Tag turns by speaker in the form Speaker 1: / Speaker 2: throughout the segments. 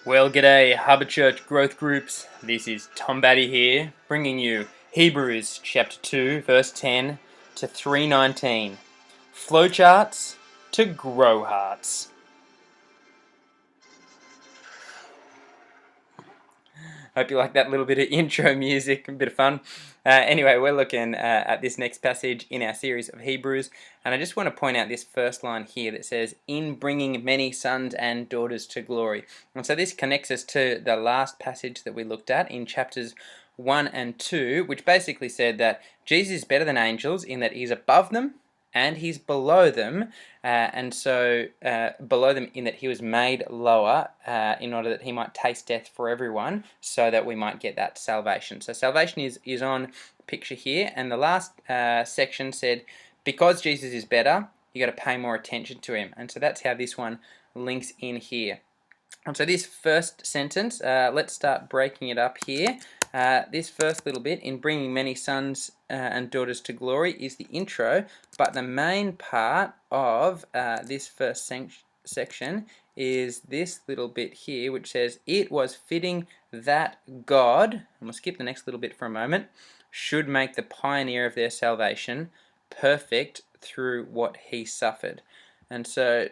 Speaker 1: Well, g'day, Harbour Church Growth Groups. This is Tom Batty here, bringing you Hebrews chapter 2, verse 10 to 3:19. Flowcharts to grow hearts. Hope you like that little bit of intro music, a bit of fun. Anyway, we're looking at this next passage in our series of Hebrews, and I just want to point out this first line here that says, "In bringing many sons and daughters to glory." And so this connects us to the last passage that we looked at in chapters 1 and 2, which basically said that Jesus is better than angels in that he's above them and he's below them, below them in that he was made lower in order that he might taste death for everyone, so that we might get that salvation. So salvation is on picture here, and the last section said, because Jesus is better, you got to pay more attention to him, and so that's how this one links in here. And so this first sentence, let's start breaking it up here. This first little bit, in bringing many sons and daughters to glory, is the intro, but the main part of this first section is this little bit here, which says, it was fitting that God, and we'll skip the next little bit for a moment, should make the pioneer of their salvation perfect through what he suffered. And so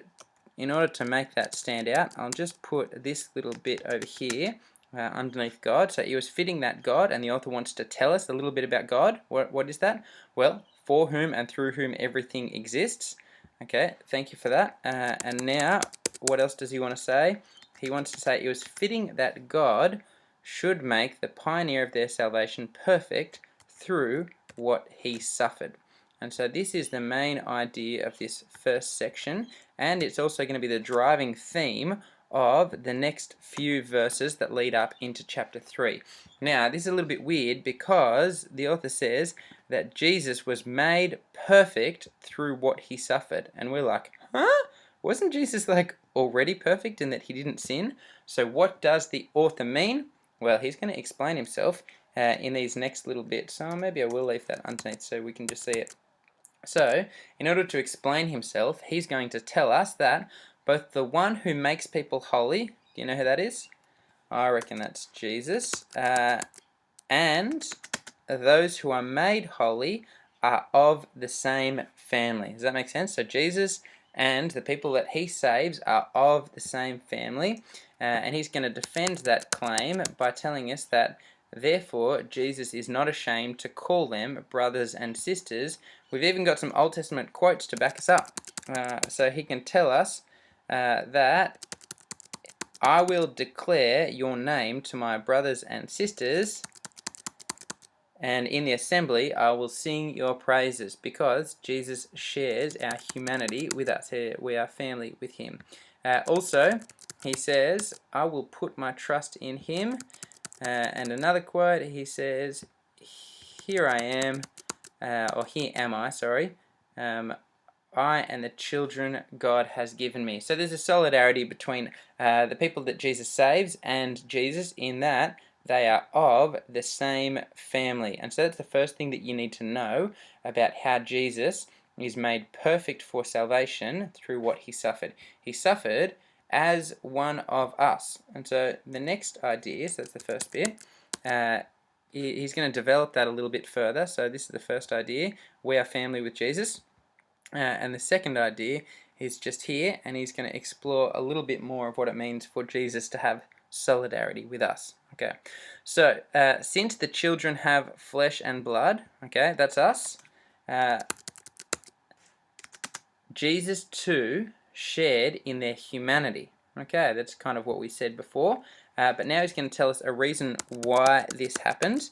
Speaker 1: in order to make that stand out, I'll just put this little bit over here underneath God. So it was fitting that God, and the author wants to tell us a little bit about God. What is that? Well, for whom and through whom everything exists. Okay, thank you for that. And now, what else does he want to say? He wants to say it was fitting that God should make the pioneer of their salvation perfect through what he suffered. And so this is the main idea of this first section, and it's also going to be the driving theme of the next few verses that lead up into chapter 3. Now, this is a little bit weird because the author says that Jesus was made perfect through what he suffered. And we're like, huh? Wasn't Jesus already perfect in that he didn't sin? So what does the author mean? Well, he's going to explain himself in these next little bits. So maybe I will leave that underneath so we can just see it. So, in order to explain himself, he's going to tell us that both the one who makes people holy, do you know who that is? I reckon that's Jesus, and those who are made holy are of the same family. Does that make sense? So Jesus and the people that he saves are of the same family, and he's going to defend that claim by telling us that therefore Jesus is not ashamed to call them brothers and sisters. We've even got some Old Testament quotes to back us up. So he can tell us that I will declare your name to my brothers and sisters, and in the assembly I will sing your praises, because Jesus shares our humanity with us. We are family with him. Also, he says, I will put my trust in him. And another quote, he says, here I am, or here am I, sorry. I and the children God has given me. So there's a solidarity between the people that Jesus saves and Jesus, in that they are of the same family. And so that's the first thing that you need to know about how Jesus is made perfect for salvation through what he suffered. He suffered as one of us. And so the next idea, so that's the first bit, he's going to develop that a little bit further. So this is the first idea, we are family with Jesus. And the second idea is just here, and he's going to explore a little bit more of what it means for Jesus to have solidarity with us. Okay, so since the children have flesh and blood, okay, that's us, Jesus too shared in their humanity. Okay, that's kind of what we said before, but now he's going to tell us a reason why this happened,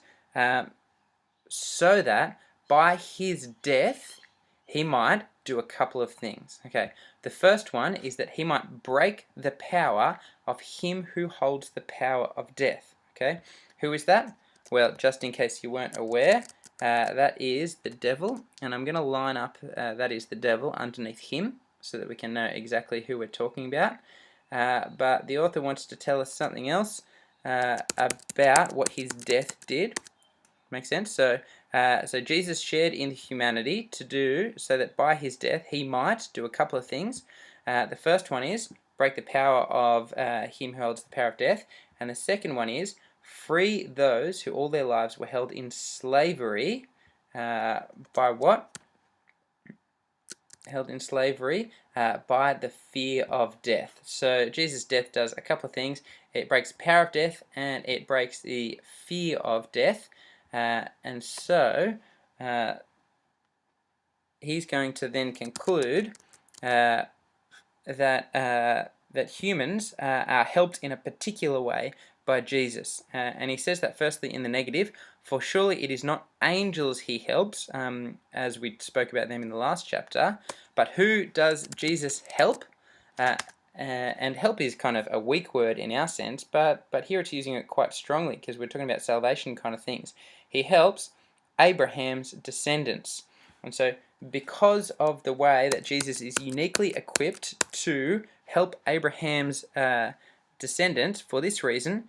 Speaker 1: so that by his death he might do a couple of things. Okay, the first one is that he might break the power of him who holds the power of death. Okay, who is that? Well, just in case you weren't aware, that is the devil, and I'm going to line up that is the devil underneath him so that we can know exactly who we're talking about. But the author wants to tell us something else about what his death did. Makes sense? So Jesus shared in humanity to do so that by his death he might do a couple of things. The first one is break the power of him who holds the power of death. And the second one is free those who all their lives were held in slavery by what? Held in slavery by the fear of death. So Jesus' death does a couple of things. It breaks the power of death and it breaks the fear of death. And so he's going to then conclude that that humans are helped in a particular way by Jesus. And he says that firstly in the negative, for surely it is not angels he helps, as we spoke about them in the last chapter, but who does Jesus help? And help is kind of a weak word in our sense, but here it's using it quite strongly because we're talking about salvation kind of things. He helps Abraham's descendants. And so because of the way that Jesus is uniquely equipped to help Abraham's descendants, for this reason,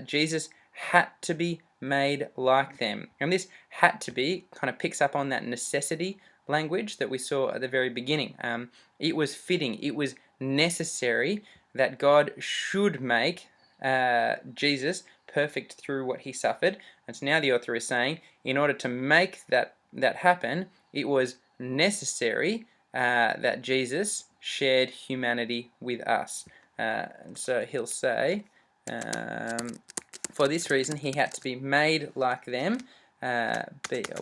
Speaker 1: Jesus had to be made like them. And this had to be kind of picks up on that necessity language that we saw at the very beginning. It was fitting, it was necessary that God should make Jesus perfect through what he suffered. And so now the author is saying, in order to make that happen, it was necessary that Jesus shared humanity with us. And so he'll say, for this reason, he had to be made like them. I'll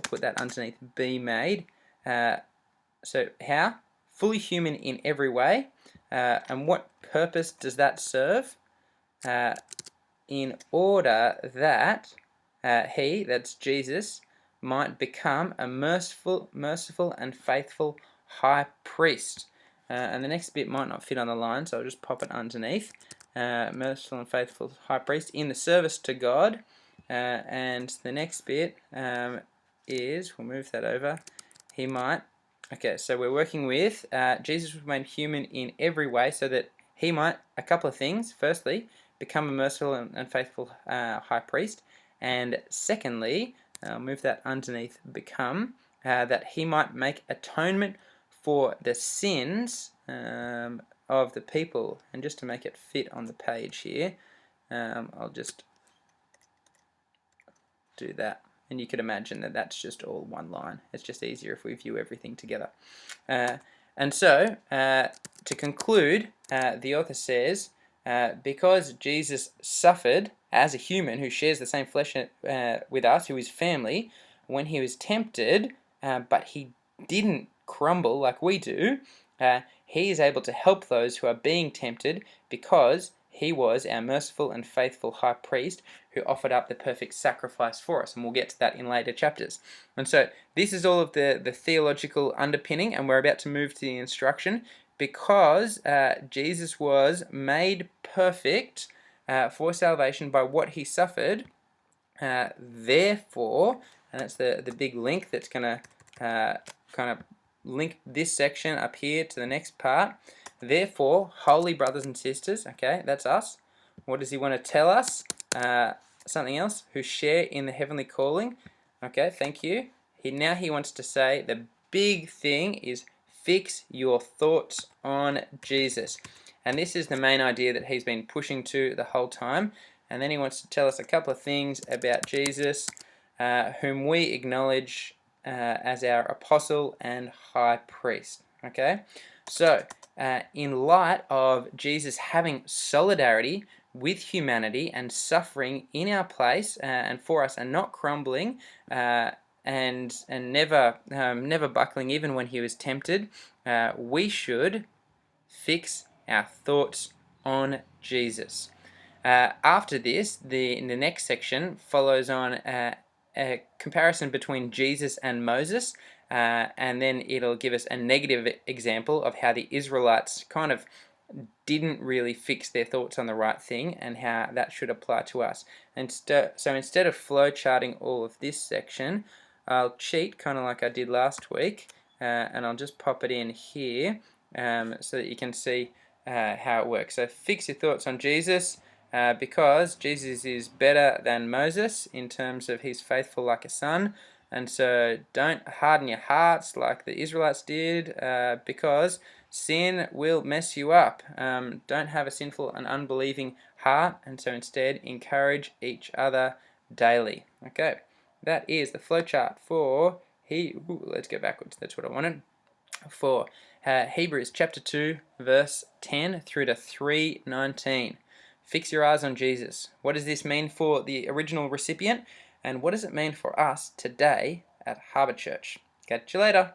Speaker 1: put that underneath, be made. So how? Fully human in every way. And what purpose does that serve? In order that he, that's Jesus, might become a merciful and faithful high priest. And the next bit might not fit on the line, so I'll just pop it underneath. Merciful and faithful high priest in the service to God. And the next bit is, we'll move that over, he might. Okay, so we're working with Jesus was made human in every way so that he might, a couple of things. Firstly, become a merciful and faithful high priest. And secondly, I'll move that underneath become, that he might make atonement for the sins of the people. And just to make it fit on the page here, I'll just do that. And you could imagine that that's just all one line. It's just easier if we view everything together. And so, to conclude, the author says, because Jesus suffered as a human who shares the same flesh with us, who is family, when he was tempted, but he didn't crumble like we do, he is able to help those who are being tempted because he was our merciful and faithful high priest who offered up the perfect sacrifice for us. And we'll get to that in later chapters. And so this is all of the theological underpinning, and we're about to move to the instruction. Because Jesus was made perfect for salvation by what he suffered, therefore, and that's the big link that's going to kind of link this section up here to the next part. Therefore, holy brothers and sisters, okay, that's us. What does he want to tell us? Something else, who share in the heavenly calling. Okay, thank you. Now he wants to say the big thing is fix your thoughts on Jesus. And this is the main idea that he's been pushing to the whole time. And then he wants to tell us a couple of things about Jesus, whom we acknowledge as our apostle and high priest. Okay, so in light of Jesus having solidarity with humanity and suffering in our place and for us, and not crumbling and never buckling even when he was tempted, we should fix our thoughts on Jesus. After this, the next section follows on a comparison between Jesus and Moses, and then it'll give us a negative example of how the Israelites kind of didn't really fix their thoughts on the right thing and how that should apply to us. And so instead of flow charting all of this section, I'll cheat kind of like I did last week, and I'll just pop it in here so that you can see how it works. So fix your thoughts on Jesus, because Jesus is better than Moses in terms of he's faithful like a son. And so don't harden your hearts like the Israelites did, because sin will mess you up. Don't have a sinful and unbelieving heart, and so instead encourage each other daily. Okay, that is the flowchart for let's go backwards. That's what I wanted. For Hebrews chapter 2, verse 10 through to 3:19. Fix your eyes on Jesus. What does this mean for the original recipient? And what does it mean for us today at Harbour Church? Catch you later.